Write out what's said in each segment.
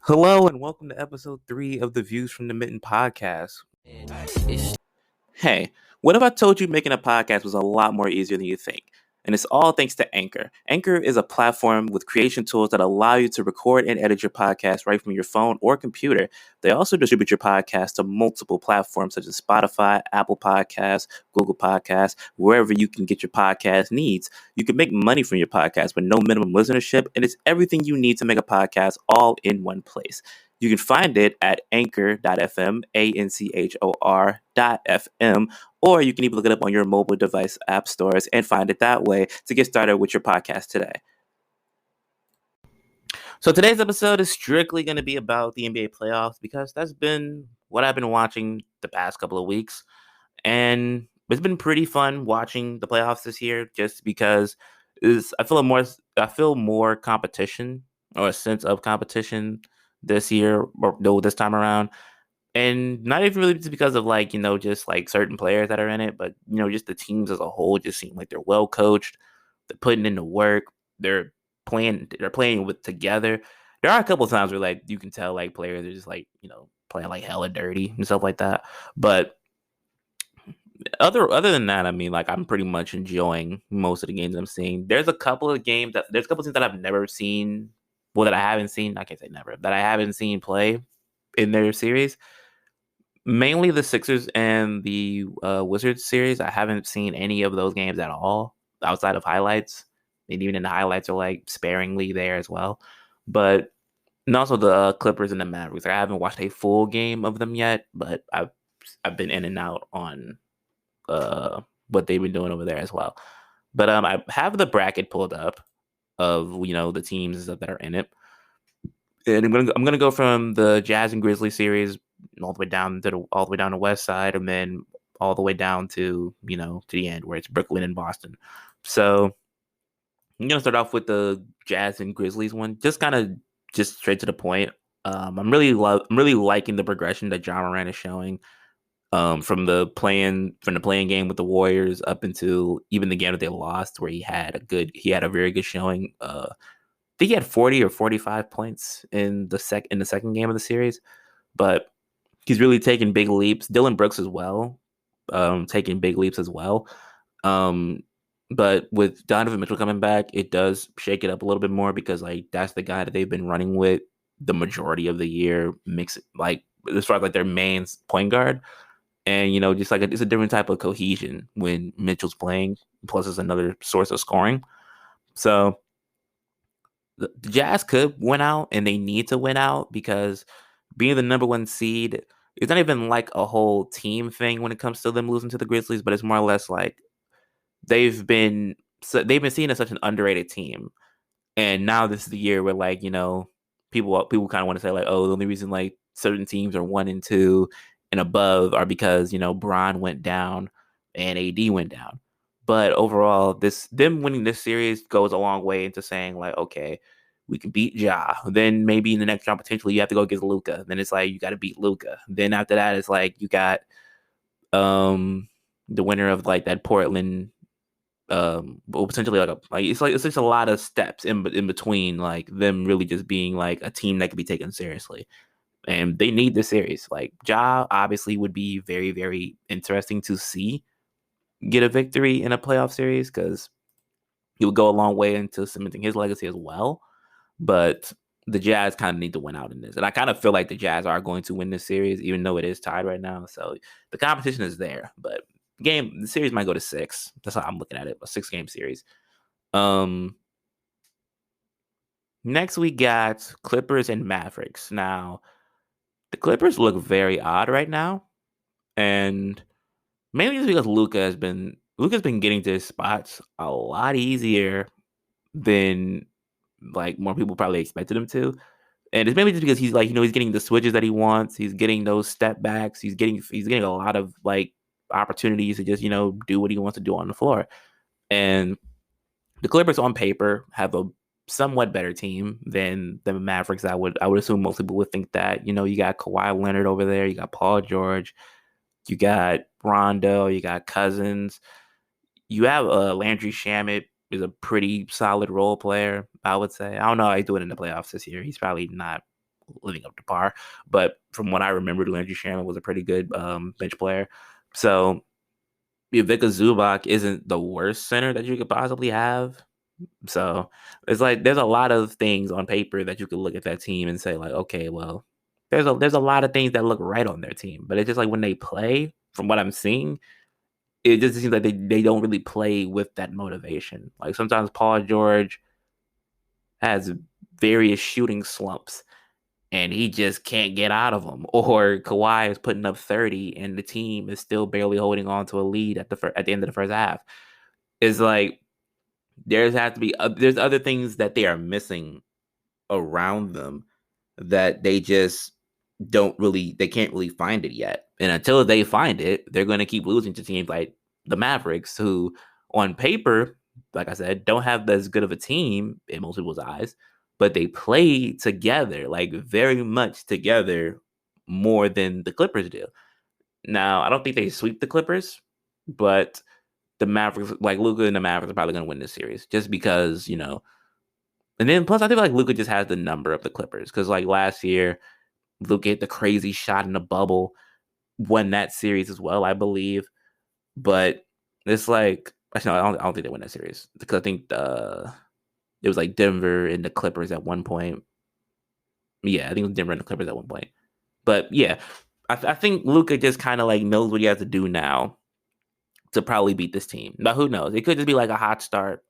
Hello and welcome to episode 3 of the Views from the Mitten podcast. Hey, what if I told you making a podcast was a lot more easier than you think? And it's all thanks to Anchor. Anchor is a platform with creation tools that allow you to record and edit your podcast right from your phone or computer. They also distribute your podcast to multiple platforms such as Spotify, Apple Podcasts, Google Podcasts, wherever you can get your podcast needs. You can make money from your podcast with no minimum listenership, and it's everything you need to make a podcast all in one place. You can find it at anchor.fm, anchor.fm, or you can even look it up on your mobile device app stores and find it that way to get started with your podcast today. So today's episode is strictly going to be about the NBA playoffs because that's been what I've been watching the past couple of weeks. And it's been pretty fun watching the playoffs this year just because I feel more competition or a sense of competition this year or no this time around. And not even really just because of just like certain players that are in it, but just the teams as a whole just seem like they're well coached, they're putting in the work, they're playing with together. There are a couple of times where like you can tell like players are just like, playing like hella dirty and stuff like that. But other than that, I mean, like I'm pretty much enjoying most of the games I'm seeing. There's a couple of teams that I've never seen. Well, that I haven't seen. I can't say never. That I haven't seen play in their series. Mainly the Sixers and the Wizards series. I haven't seen any of those games at all outside of highlights. And even in the highlights are like sparingly there as well. But and also the Clippers and the Mavericks. I haven't watched a full game of them yet, but I've been in and out on what they've been doing over there as well. But I have the bracket pulled up of the teams and stuff that are in it. And I'm gonna go from the Jazz and Grizzlies series all the way down to West Side, and then all the way down to to the end where it's Brooklyn and Boston. So I'm gonna start off with the Jazz and Grizzlies one, just straight to the point. I'm really liking the progression that John Moran is showing. From the playing game with the Warriors up into even the game that they lost, where he had a very good showing. I think he had 40 or 45 points in the second game of the series, but he's really taking big leaps. Dylan Brooks as well, taking big leaps as well. But with Donovan Mitchell coming back, it does shake it up a little bit more because like that's the guy that they've been running with the majority of the year, like as far as like their main point guard. And just like it's a different type of cohesion when Mitchell's playing. Plus, it's another source of scoring. So the Jazz could win out, and they need to win out because being the number one seed, it's not even like a whole team thing when it comes to them losing to the Grizzlies, but it's more or less like they've been seen as such an underrated team, and now this is the year where like people kind of want to say like, oh, the only reason like certain teams are 1 and 2 and above are because Bron went down and AD went down. But overall, them winning this series goes a long way into saying like, okay, we can beat Ja. Then maybe in the next round potentially you have to go against Luka. Then it's like you got to beat Luka. Then after that it's like you got the winner of like that Portland potentially it's just a lot of steps in between like them really just being like a team that could be taken seriously. And they need this series. Like Ja obviously would be very, very interesting to see get a victory in a playoff series because he would go a long way into cementing his legacy as well. But the Jazz kind of need to win out in this. And I kind of feel like the Jazz are going to win this series, even though it is tied right now. So the competition is there. But the series might go to 6. That's how I'm looking at it. A 6-game series. Next we got Clippers and Mavericks. Now, the Clippers look very odd right now. And mainly just because Luka's been getting to his spots a lot easier than like more people probably expected him to. And it's mainly just because he's like, he's getting the switches that he wants. He's getting those step backs. He's getting a lot of like opportunities to just, do what he wants to do on the floor. And the Clippers on paper have a somewhat better team than the Mavericks. I would assume most people would think that. You got Kawhi Leonard over there, you got Paul George, you got Rondo, you got Cousins, you have Landry Shamet is a pretty solid role player, I would say. I don't know how he's doing in the playoffs this year. He's probably not living up to par. But from what I remember, Landry Shamet was a pretty good bench player. So Ivica Zubac isn't the worst center that you could possibly have. So it's like there's a lot of things on paper that you could look at that team and say like, okay, well, there's a lot of things that look right on their team, but it's just like when they play, from what I'm seeing, it just seems like they don't really play with that motivation. Like sometimes Paul George has various shooting slumps and he just can't get out of them. Or Kawhi is putting up 30 and the team is still barely holding on to a lead at the end of the first half. It's like there's other things that they are missing around them that they can't really find it yet. And until they find it, they're going to keep losing to teams like the Mavericks, who on paper, like I said, don't have as good of a team in most people's eyes, but they play together, like very much together, more than the Clippers do. Now, I don't think they sweep the Clippers, but the Mavericks, like Luka and the Mavericks, are probably going to win this series just because, and then plus I think like Luka just has the number of the Clippers because like last year Luka hit the crazy shot in the bubble, won that series as well, I believe. But it's like actually no, I don't think they win that series because I think it was like Denver and the Clippers at one point. Yeah, I think it was Denver and the Clippers at one point. But yeah, I think Luka just kind of like knows what he has to do now to probably beat this team. Now who knows? It could just be like a hot start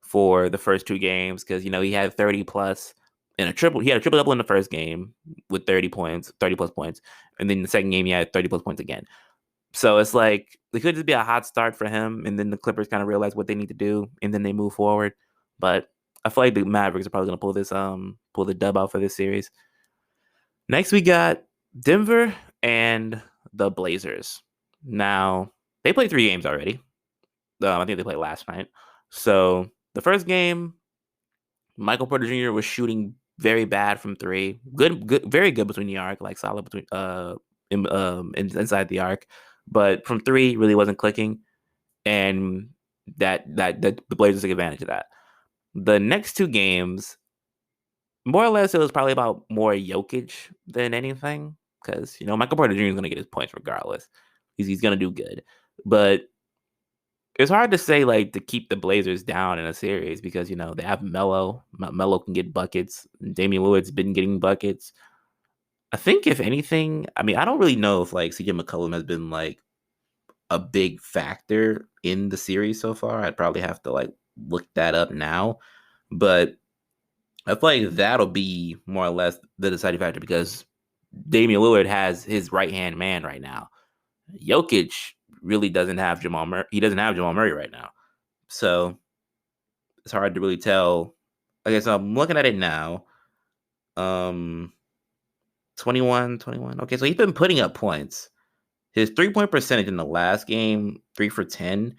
for the first two games because he had 30 plus in a triple. He had a triple double in the first game with 30 plus points, and then the second game he had 30 plus points again. So it's like it could just be a hot start for him, and then the Clippers kind of realize what they need to do, and then they move forward. But I feel like the Mavericks are probably gonna pull the dub out for this series. Next we got Denver and the Blazers. Now they played 3 games already. I think they played last night. So the first game, Michael Porter Jr. was shooting very bad from three. Good, very good between the arc, like solid between inside the arc, but from three really wasn't clicking, and that the Blazers took advantage of that. The next 2 games, more or less, it was probably about more Jokic than anything because Michael Porter Jr. is going to get his points regardless. He's going to do good, but it's hard to say like to keep the Blazers down in a series because they have Melo. Melo can get buckets. Damian Lillard's been getting buckets. I think if anything, I mean, I don't really know if like CJ McCollum has been like a big factor in the series so far. I'd probably have to like look that up now, but I feel like that'll be more or less the deciding factor because Damian Lillard has his right hand man right now. Jokic really doesn't have Jamal Murray. He doesn't have Jamal Murray right now. So it's hard to really tell. Okay, so I'm looking at it now. 21. Okay, so he's been putting up points. His 3-point percentage in the last game, 3 for 10,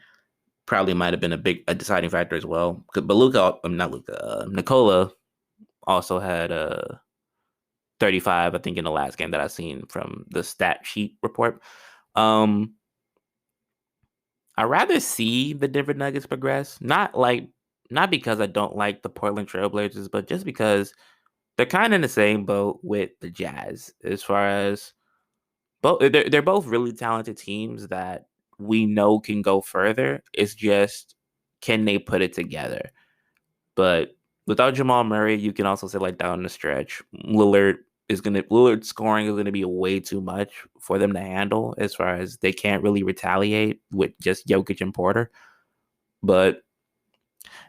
probably might have been a deciding factor as well. But Nikola also had 35, I think, in the last game that I've seen from the stat sheet report. I'd rather see the Denver Nuggets progress. Not because I don't like the Portland Trailblazers, but just because they're kind of in the same boat with the Jazz as far as both. They're both really talented teams that we know can go further. It's just can they put it together? But without Jamal Murray, you can also say like down the stretch, Lillard scoring is gonna be way too much for them to handle as far as they can't really retaliate with just Jokic and Porter. But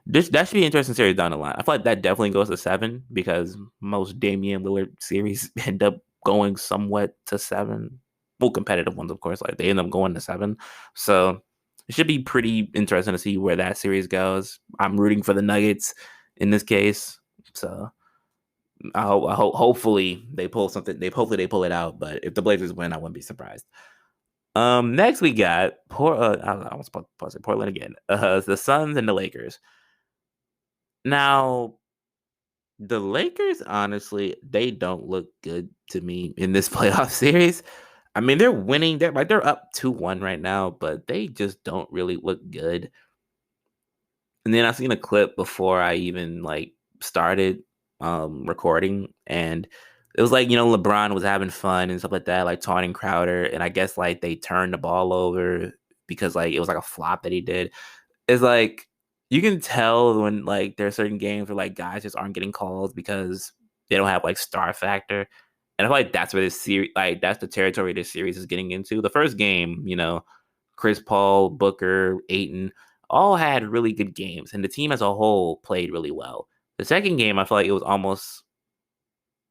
that should be an interesting series down the line. I feel like that definitely goes to 7 because most Damian Lillard series end up going somewhat to 7. Well, competitive ones, of course, like they end up going to 7. So it should be pretty interesting to see where that series goes. I'm rooting for the Nuggets in this case. So hopefully they pull something. Hopefully they pull it out. But if the Blazers win, I wouldn't be surprised. Next we got I was supposed to say Portland again. The Suns and the Lakers. Now, the Lakers, honestly, they don't look good to me in this playoff series. I mean, they're winning. They're up 2-1 right now, but they just don't really look good. And then I seen a clip before I even like started recording, and it was like, LeBron was having fun and stuff like that, like taunting Crowder, and I guess like they turned the ball over because like it was like a flop that he did. It's like you can tell when like there are certain games where like guys just aren't getting calls because they don't have like star factor. And I feel like that's where this series, like that's the territory this series is getting into. The first game, Chris Paul, Booker, Aiton, all had really good games, and the team as a whole played really well. The second game, I feel like it was almost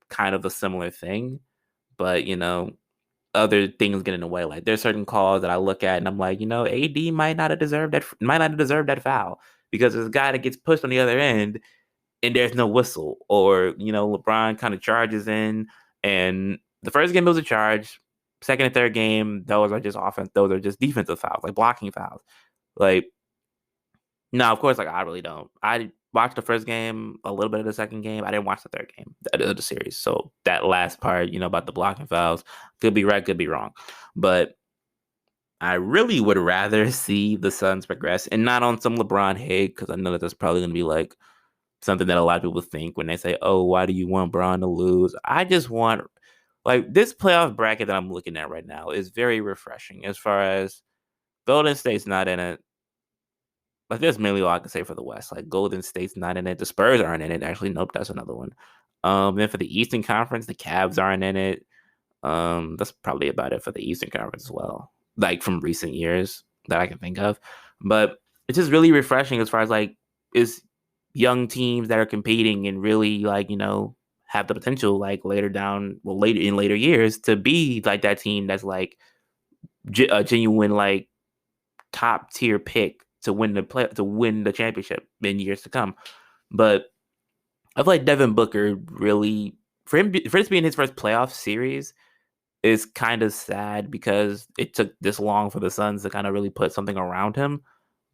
kind of a similar thing, but other things get in the way. Like there's certain calls that I look at and I'm like, AD might not have deserved that foul because there's a guy that gets pushed on the other end and there's no whistle, or LeBron kind of charges in, and the first game it was a charge. Second and third game, those are just offense. Those are just defensive fouls, like blocking fouls. Like no, of course, like I really don't. I watched the first game, a little bit of the second game. I didn't watch the third game of the series. So that last part, about the blocking fouls, could be right, could be wrong. But I really would rather see the Suns progress, and not on some LeBron hate, because I know that that's probably going to be like something that a lot of people think when they say, "Oh, why do you want Bron to lose?" I just want like this playoff bracket that I'm looking at right now is very refreshing as far as Golden State's not in it. Like that's mainly all I can say for the West. Like Golden State's not in it. The Spurs aren't in it. Actually, nope, that's another one. Then for the Eastern Conference, the Cavs aren't in it. That's probably about it for the Eastern Conference as well. Like from recent years that I can think of. But it's just really refreshing as far as like it's young teams that are competing and really like, have the potential like later in later years to be like that team that's like a genuine like top tier pick to win the championship in years to come. But I feel like Devin Booker really for this being his first playoff series is kind of sad because it took this long for the Suns to kind of really put something around him.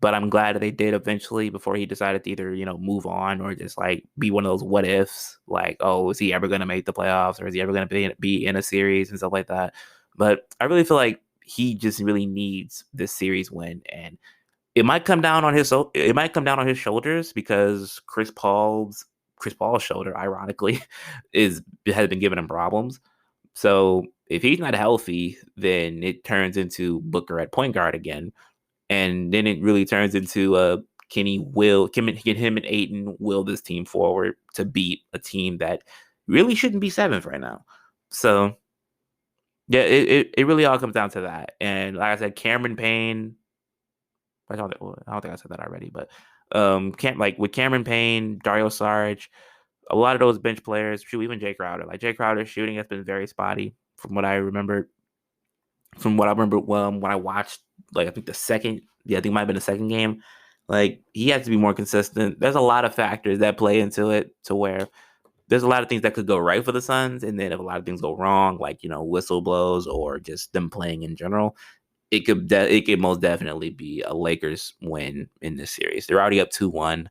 But I'm glad that they did eventually before he decided to either, move on or just like be one of those what ifs, like, oh, is he ever going to make the playoffs or is he ever going to be in a series and stuff like that. But I really feel like he just really needs this series win, and it might come down on his shoulders because Chris Paul's shoulder, ironically, has been giving him problems. So if he's not healthy, then it turns into Booker at point guard again, and then it really turns into can him and Aiton will this team forward to beat a team that really shouldn't be seventh right now. So yeah, it really all comes down to that. And like I said, Cameron Payne. I don't think I said that already, but with Cameron Payne, Dario Saric, a lot of those bench players, shoot, even Jay Crowder. Like Jay Crowder's shooting has been very spotty from what I remember. From what I remember when I watched, like I think I think it might have been the second game. Like he has to be more consistent. There's a lot of factors that play into it to where there's a lot of things that could go right for the Suns, and then if a lot of things go wrong, like whistle blows or just them playing in general, it could most definitely be a Lakers win in this series. They're already up 2-1.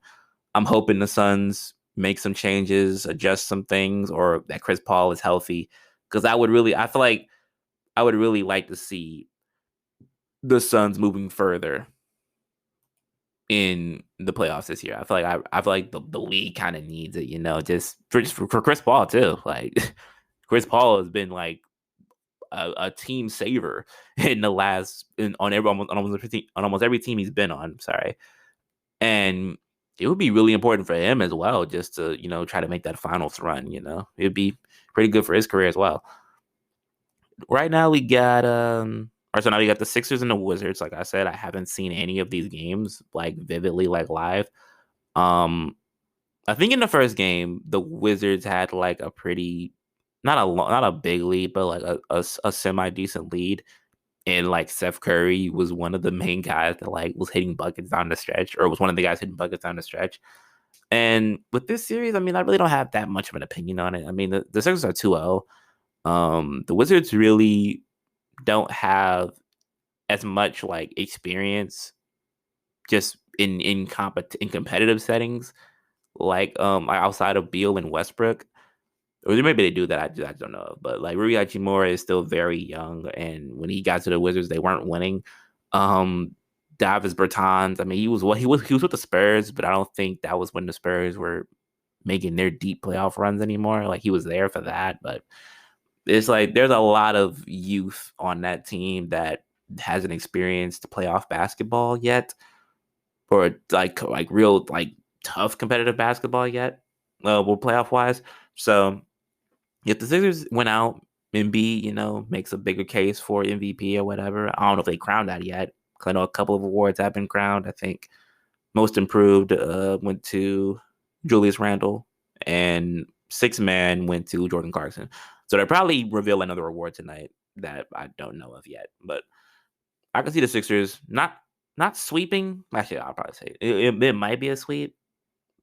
I'm hoping the Suns make some changes, adjust some things, or that Chris Paul is healthy. Because I feel like I would really like to see the Suns moving further in the playoffs this year. I feel like the league kind of needs it, just for Chris Paul too. Like Chris Paul has been like a team saver in the last on almost every team he's been on. Sorry, and it would be really important for him as well, just to try to make that finals run. It'd be pretty good for his career as well. Right now we got so now we got the Sixers and the Wizards. Like I said, I haven't seen any of these games like vividly, like live. Um, I think in the first game the Wizards had like a pretty not a big lead, but like a semi decent lead. And like Seth Curry was one of the main guys that like was hitting buckets down the stretch, or was one of the guys hitting buckets down the stretch. And with this series, I mean, I really don't have that much of an opinion on it. I mean, the Sixers are 2-0. The Wizards really don't have as much like experience just in competitive settings, like outside of Beal and Westbrook. Or maybe they do that. I don't know. But like Rui Hachimura is still very young, and when he got to the Wizards, they weren't winning. Um, Davis Bertans, I mean, he was with the Spurs, but I don't think that was when the Spurs were making their deep playoff runs anymore. Like he was there for that, but it's like there's a lot of youth on that team that hasn't experienced playoff basketball yet, or like real like tough competitive basketball yet, well playoff wise. So if the Sixers went out, Embiid, makes a bigger case for MVP or whatever. I don't know if they crowned that yet. 'Cause I know a couple of awards have been crowned. I think most improved went to Julius Randle, and six man went to Jordan Clarkson. So they'll probably reveal another award tonight that I don't know of yet. But I can see the Sixers not sweeping. Actually, I'll probably say it might be a sweep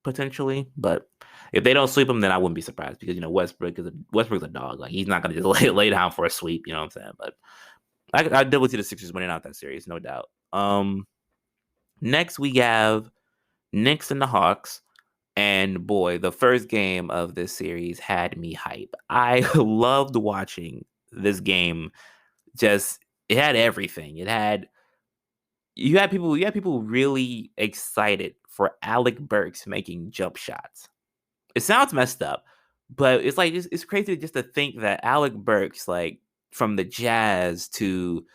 potentially, but if they don't sweep them, then I wouldn't be surprised because Westbrook's a dog. Like he's not going to just lay down for a sweep. You know what I'm saying? But I definitely see the Sixers winning out that series, no doubt. Next we have Knicks and the Hawks. And boy, the first game of this series had me hype. I loved watching this game. Just it had everything. You had people really excited for Alec Burks making jump shots. It sounds messed up, but it's like it's crazy just to think that Alec Burks, like from the Jazz to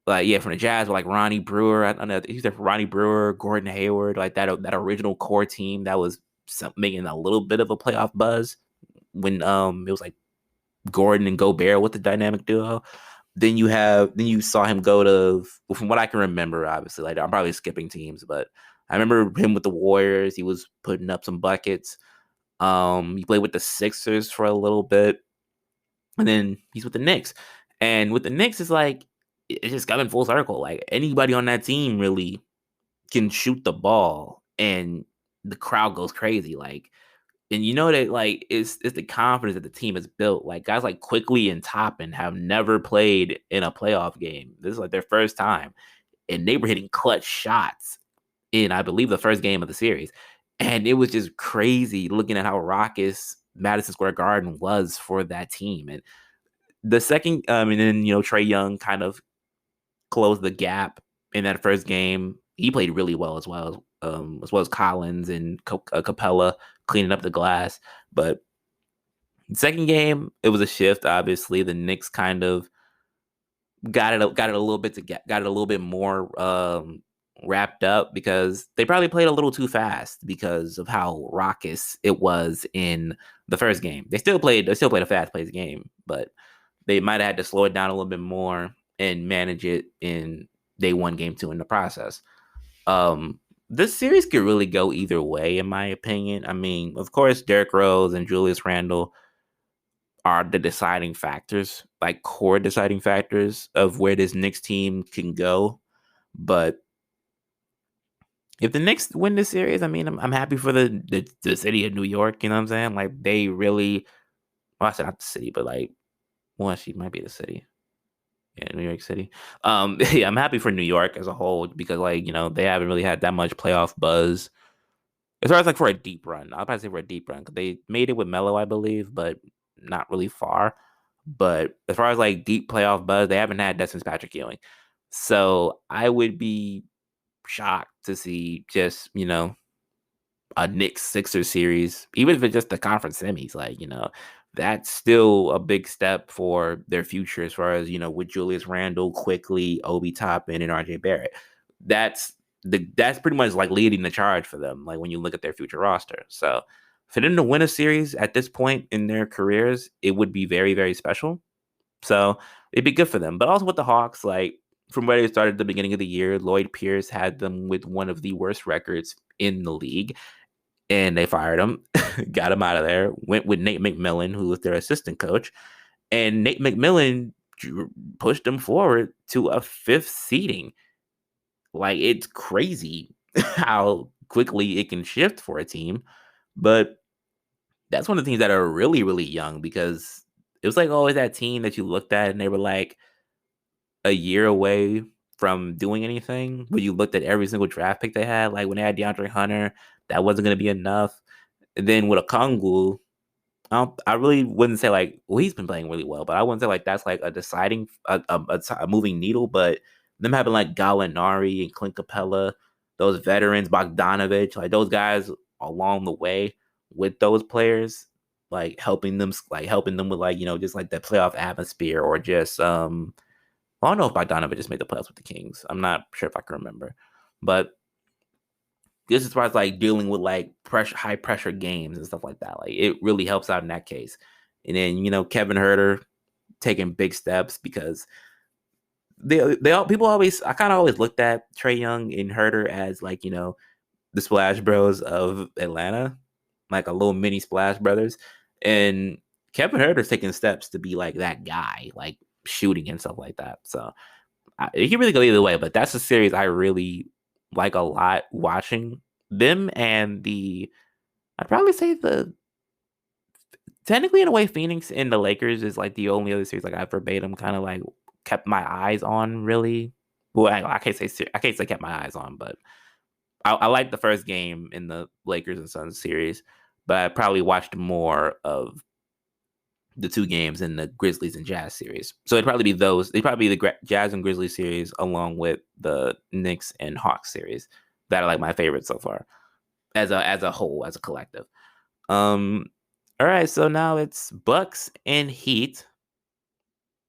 from the Jazz with like Ronnie Brewer. I don't know, he's there for Ronnie Brewer, Gordon Hayward, like that original core team that was making a little bit of a playoff buzz when it was like Gordon and Gobert with the dynamic duo. Then you saw him go to, from what I can remember, obviously, like I'm probably skipping teams, but I remember him with the Warriors. He was putting up some buckets. He played with the Sixers for a little bit, and then he's with the Knicks. And with the Knicks, it's like it's just coming full circle. Like anybody on that team really can shoot the ball, and the crowd goes crazy. Like, and you know that like it's the confidence that the team has built. Like guys like Quickly and Toppin have never played in a playoff game. This is like their first time, and they were hitting clutch shots in, I believe, the first game of the series. And it was just crazy looking at how raucous Madison Square Garden was for that team. And the second, and then Trae Young kind of closed the gap in that first game. He played really well as well as Collins and Capella cleaning up the glass. But the second game, it was a shift. Obviously, the Knicks kind of got it a little bit got it a little bit more wrapped up because they probably played a little too fast because of how raucous it was in the first game. They still played a fast-paced game, but they might have had to slow it down a little bit more and manage it in day one, game two in the process. This series could really go either way, in my opinion. I mean, of course, Derrick Rose and Julius Randle are the deciding factors, like core deciding factors of where this Knicks team can go. But if the Knicks win this series, I mean, I'm happy for the city of New York. You know what I'm saying? Like they really, well, I said not the city, but like, well, she might be the city. Yeah, New York City. Yeah, I'm happy for New York as a whole because, like, they haven't really had that much playoff buzz. As far as like for a deep run, I'll probably say for a deep run because they made it with Melo, I believe, but not really far. But as far as like deep playoff buzz, they haven't had that since Patrick Ewing. So I would be shocked to see just a Knicks Sixers series, even if it's just the conference semis. Like that's still a big step for their future as far as with Julius Randle, Quickly, Obi Toppin, and RJ Barrett. That's pretty much like leading the charge for them. Like when you look at their future roster, so for them to win a series at this point in their careers, it would be very, very special. So it'd be good for them. But also with the Hawks, like from where they started at the beginning of the year, Lloyd Pierce had them with one of the worst records in the league. And they fired him, got him out of there, went with Nate McMillan, who was their assistant coach. And Nate McMillan pushed them forward to a fifth seeding. Like, it's crazy how quickly it can shift for a team. But that's one of the teams that are really, really young because it was like always that team that you looked at and they were like a year away from doing anything. When you looked at every single draft pick they had, like when they had DeAndre Hunter, that wasn't going to be enough. And then with Okongwu, I really wouldn't say like, well, he's been playing really well, but I wouldn't say like that's like a deciding, a moving needle. But them having like Gallinari and Clint Capella, those veterans, Bogdanovich, like those guys along the way with those players, like helping them with like just like the playoff atmosphere or just I don't know if Bogdanovich just made the playoffs with the Kings. I'm not sure if I can remember, but this is why it's like dealing with like high pressure games and stuff like that. Like it really helps out in that case. And then Kevin Herter taking big steps because they all people always I kind of always looked at Trae Young and Herter as like the Splash Bros of Atlanta, like a little mini Splash Brothers, and Kevin Herter's taking steps to be like that guy, like shooting and stuff like that. So it can really go either way, but that's a series I really like a lot watching them and I'd probably say the technically in a way Phoenix and the Lakers is like the only other series like I verbatim kind of like kept my eyes on really. Well, I can't say kept my eyes on, but I like the first game in the Lakers and Suns series, but I probably watched more of the two games in the Grizzlies and Jazz series. So it'd probably be those. It'd probably be the Jazz and Grizzlies series along with the Knicks and Hawks series that are like my favorite so far as a whole, as a collective. Um, all right, so now it's Bucks and Heat,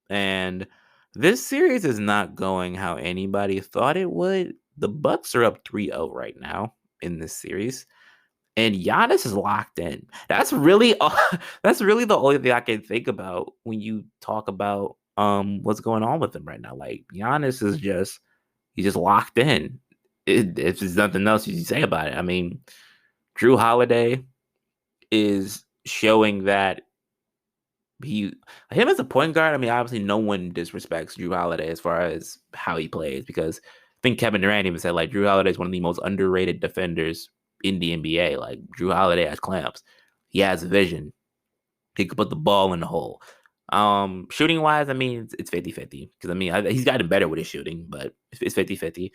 and this series is not going how anybody thought it would. The Bucks are up 3-0 right now in this series. And Giannis is locked in. That's really that's really the only thing I can think about when you talk about what's going on with him right now. Like Giannis is he's just locked in. If there's nothing else you can say about it. I mean, Drew Holiday is showing that him as a point guard. I mean, obviously no one disrespects Drew Holiday as far as how he plays because I think Kevin Durant even said like Drew Holiday is one of the most underrated defenders in the NBA. Like Drew Holiday has clamps. He has vision. He could put the ball in the hole. Shooting wise, I mean, it's 50-50 because I mean, he's gotten better with his shooting, but it's 50-50.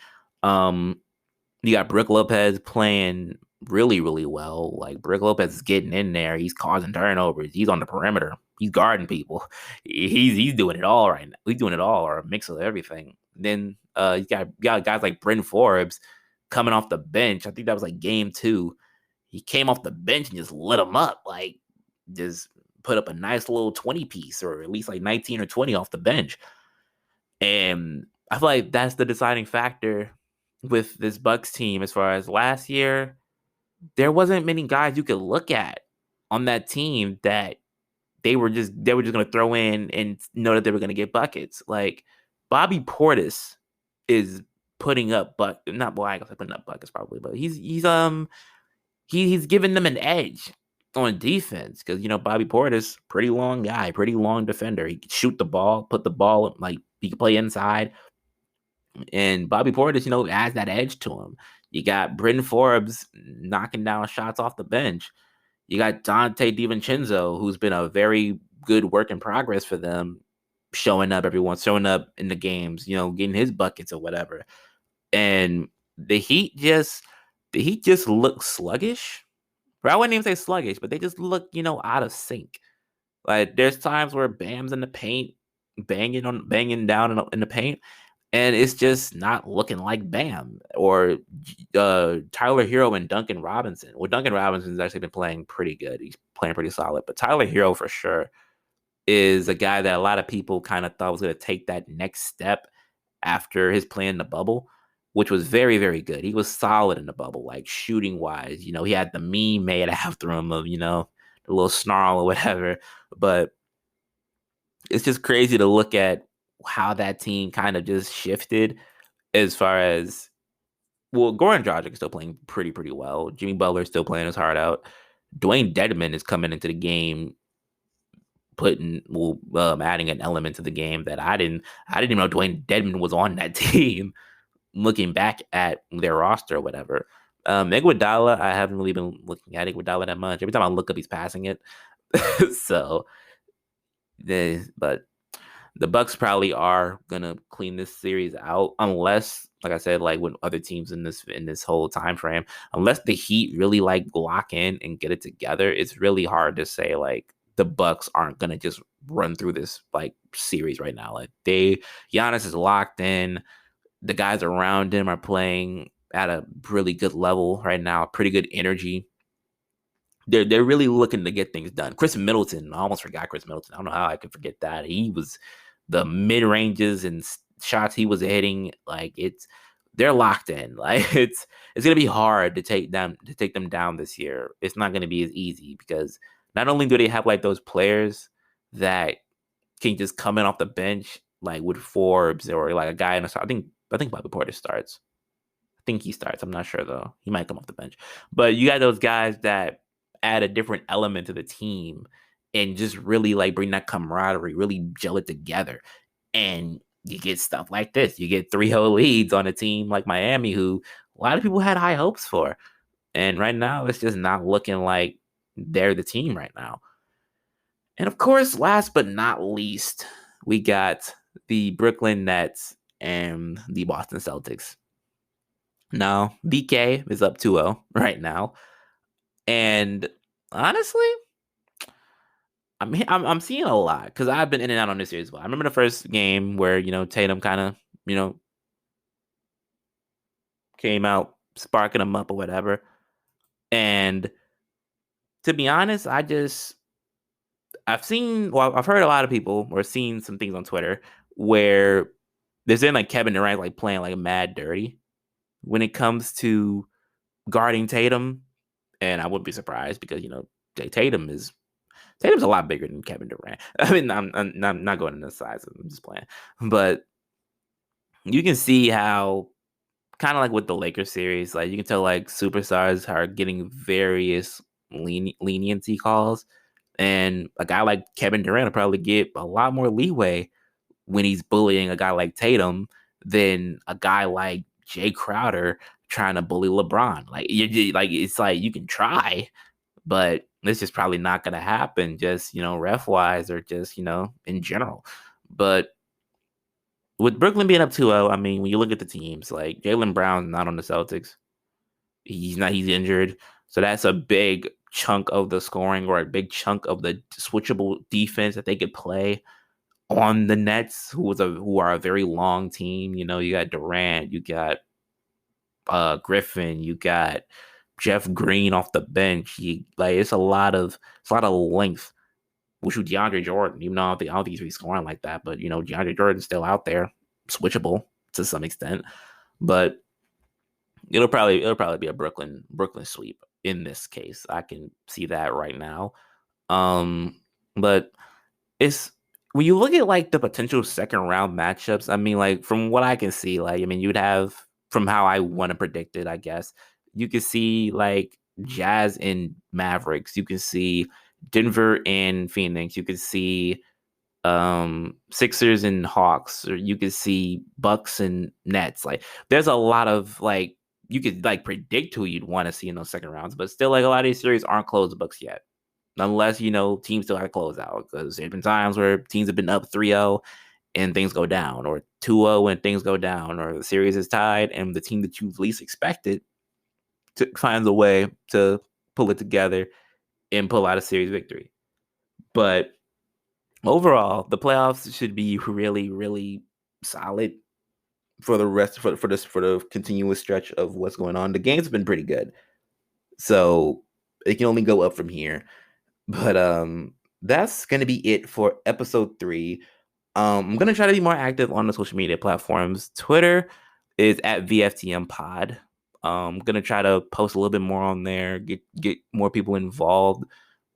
You got Brook Lopez playing really, really well. Like Brook Lopez is getting in there. He's causing turnovers. He's on the perimeter. He's guarding people. He's doing it all right now. He's doing it all, or a mix of everything. Then you got guys like Bryn Forbes coming off the bench. I think that was like game 2. He came off the bench and just lit him up. Like just put up a nice little 20 piece or at least like 19 or 20 off the bench. And I feel like that's the deciding factor with this Bucks team as far as last year. There wasn't many guys you could look at on that team that they were just going to throw in and know that they were going to get buckets. Like Bobby Portis is putting up not well, I guess putting up buckets probably, but he's giving them an edge on defense because Bobby Portis, pretty long guy, pretty long defender. He can shoot the ball, put the ball like he can play inside. And Bobby Portis, adds that edge to him. You got Bryn Forbes knocking down shots off the bench. You got Dante DiVincenzo, who's been a very good work in progress for them, showing up in the games, getting his buckets or whatever. And the Heat just look sluggish. Or I wouldn't even say sluggish, but they just look, out of sync. Like there's times where Bam's in the paint, banging down in the paint, and it's just not looking like Bam or Tyler Hero and Duncan Robinson. Well, Duncan Robinson's actually been playing pretty good. He's playing pretty solid, but Tyler Hero for sure is a guy that a lot of people kind of thought was going to take that next step after his play in the bubble, which was very, very good. He was solid in the bubble, like shooting wise. He had the meme made after him of, the little snarl or whatever. But it's just crazy to look at how that team kind of just shifted as far as, well, Goran Dragic is still playing pretty well. Jimmy Butler is still playing his heart out. Dwayne Dedmon is coming into the game, adding an element to the game that I didn't even know Dwayne Dedmon was on that team. Looking back at their roster or whatever. Iguodala, I haven't really been looking at Iguodala that much. Every time I look up, he's passing it. So, but the Bucks probably are gonna clean this series out, unless, like I said, like with other teams in this whole time frame, unless the Heat really like lock in and get it together. It's really hard to say like the Bucks aren't gonna just run through this like series right now. Like Giannis is locked in. The guys around him are playing at a really good level right now, pretty good energy. they're really looking to get things done. Chris Middleton, I almost forgot Chris Middleton. I don't know how I could forget that. He was the mid ranges and shots he was hitting. Like they're locked in. Like it's gonna be hard to take them down this year. It's not gonna be as easy because not only do they have like those players that can just come in off the bench like with Forbes or like a guy in a I think Bobby Porter starts. I think he starts. I'm not sure though. He might come off the bench. But you got those guys that add a different element to the team and just really like bring that camaraderie, really gel it together. And you get stuff like this. You get 3-0 leads on a team like Miami, who a lot of people had high hopes for. And right now, it's just not looking like they're the team right now. And of course, last but not least, we got the Brooklyn Nets and the Boston Celtics. Now, BK is up 2-0 right now. And honestly, I'm seeing a lot because I've been in and out on this series as well. I remember the first game where, Tatum kind of, came out sparking them up or whatever. And to be honest, I've heard a lot of people or seen some things on Twitter where there's been like Kevin Durant like playing like mad dirty when it comes to guarding Tatum. And I wouldn't be surprised because, Tatum's a lot bigger than Kevin Durant. I mean, I'm not going into the size of him, I'm just playing. But you can see how, kind of like with the Lakers series, like you can tell like superstars are getting various leniency calls. And a guy like Kevin Durant will probably get a lot more leeway when he's bullying a guy like Tatum than a guy like Jay Crowder trying to bully LeBron. Like it's like you can try, but it's just probably not going to happen. Just ref wise or just in general. But with Brooklyn being up 2-0, I mean, when you look at the teams, like Jaylen Brown's not on the Celtics. He's not. He's injured, so that's a big chunk of the scoring or a big chunk of the switchable defense that they could play on the Nets, who are a very long team. You got Durant, you got Griffin, you got Jeff Green off the bench. It's a lot of length. Which with DeAndre Jordan, even though I don't think he's really scoring like that, but DeAndre Jordan's still out there, switchable to some extent. But it'll probably be a Brooklyn sweep in this case. I can see that right now. But it's when you look at like the potential second round matchups, I mean, like from what I can see, like I mean, you'd have from how I want to predict it, I guess you could see like Jazz and Mavericks. You can see Denver and Phoenix. You could see Sixers and Hawks, or you could see Bucks and Nets. Like there's a lot of like you could like predict who you'd want to see in those second rounds, but still like a lot of these series aren't closed books yet. Unless teams still have to close out, because there's been times where teams have been up 3-0 and things go down, or 2-0 and things go down, or the series is tied and the team that you least expected finds a way to pull it together and pull out a series victory. But overall, the playoffs should be really, really solid for the rest for the continuous stretch of what's going on. The games have been pretty good, so it can only go up from here. But that's gonna be it for episode 3. I'm gonna try to be more active on the social media platforms. Twitter is at VFTM Pod. I'm gonna try to post a little bit more on there, get more people involved,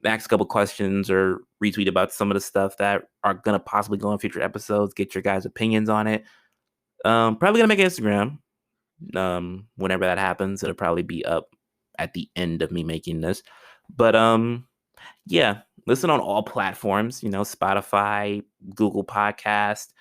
ask a couple questions, or retweet about some of the stuff that are gonna possibly go in future episodes. Get your guys' opinions on it. Probably gonna make an Instagram. Whenever that happens, it'll probably be up at the end of me making this. But yeah, listen on all platforms. Spotify, Google Podcast,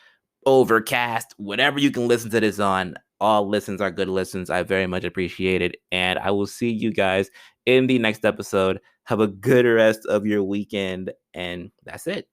Overcast, whatever you can listen to this on. All listens are good listens. I very much appreciate it. And I will see you guys in the next episode. Have a good rest of your weekend. And that's it.